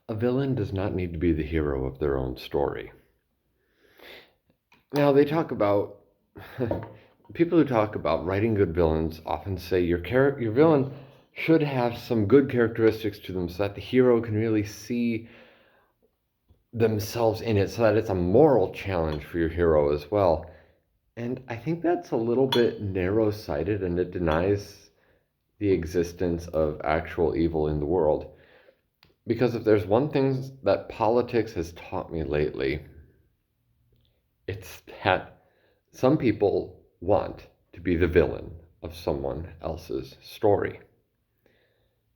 A villain does not need to be the hero of their own story. Now, they talk about people who talk about writing good villains often say your villain should have some good characteristics to them so that the hero can really see themselves in it, so that it's a moral challenge for your hero as well. And I think that's a little bit narrow-sighted, and it denies the existence of actual evil in the world. Because if there's one thing that politics has taught me lately, it's that some people want to be the villain of someone else's story.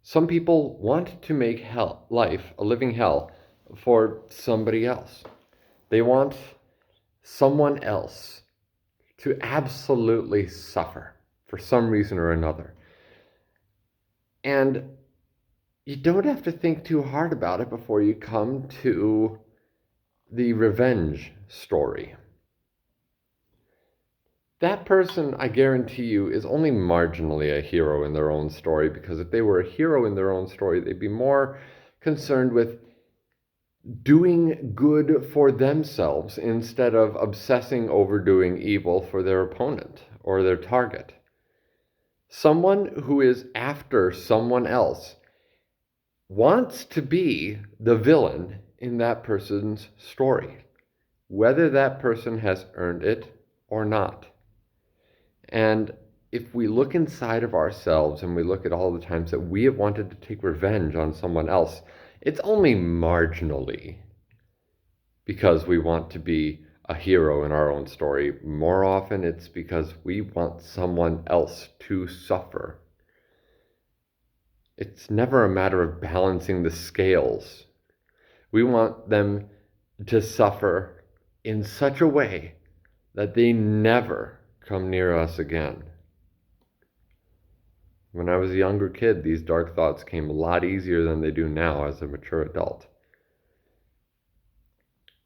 Some people want to make life a living hell for somebody else. They want someone else to absolutely suffer for some reason or another. And you don't have to think too hard about it before you come to the revenge story. That person, I guarantee you, is only marginally a hero in their own story, because if they were a hero in their own story, they'd be more concerned with doing good for themselves instead of obsessing over doing evil for their opponent or their target. Someone who is after someone else wants to be the villain in that person's story, whether that person has earned it or not. And if we look inside of ourselves and we look at all the times that we have wanted to take revenge on someone else, it's only marginally because we want to be a hero in our own story. More often, it's because we want someone else to suffer. It's never a matter of balancing the scales. We want them to suffer in such a way that they never come near us again. When I was a younger kid, these dark thoughts came a lot easier than they do now as a mature adult.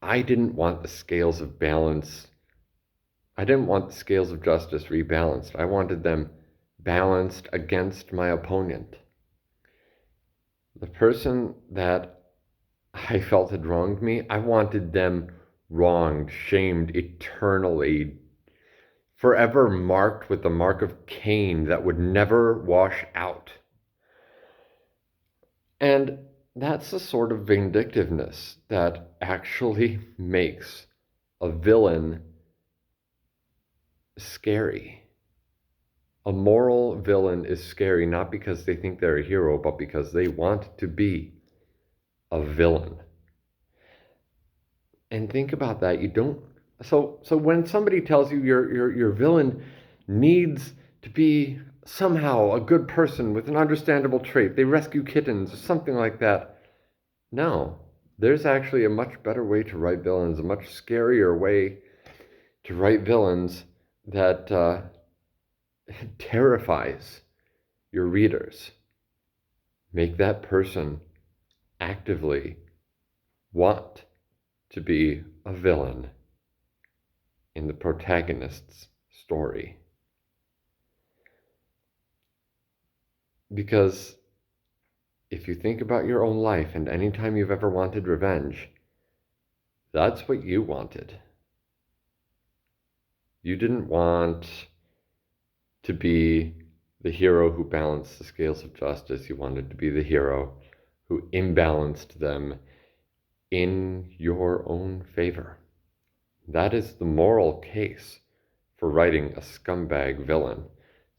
I didn't want the scales of balance. I didn't want the scales of justice rebalanced. I wanted them balanced against my opponent. The person that I felt had wronged me, I wanted them wronged, shamed eternally, forever marked with the mark of Cain that would never wash out. And that's the sort of vindictiveness that actually makes a villain scary. A moral villain is scary not because they think they're a hero, but because they want to be a villain. And think about that. You don't. So when somebody tells you your villain needs to be somehow a good person with an understandable trait, they rescue kittens or something like that. No, there's actually a much better way to write villains, a much scarier way to write villains that terrifies your readers. Make that person actively want to be a villain in the protagonist's story. Because if you think about your own life and any time you've ever wanted revenge, that's what you wanted. You didn't want to be the hero who balanced the scales of justice. You wanted to be the hero who imbalanced them in your own favor. That is the moral case for writing a scumbag villain.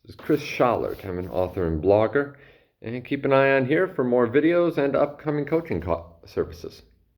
This is Chris Schollert. I'm an author and blogger, and keep an eye on here for more videos and upcoming coaching services.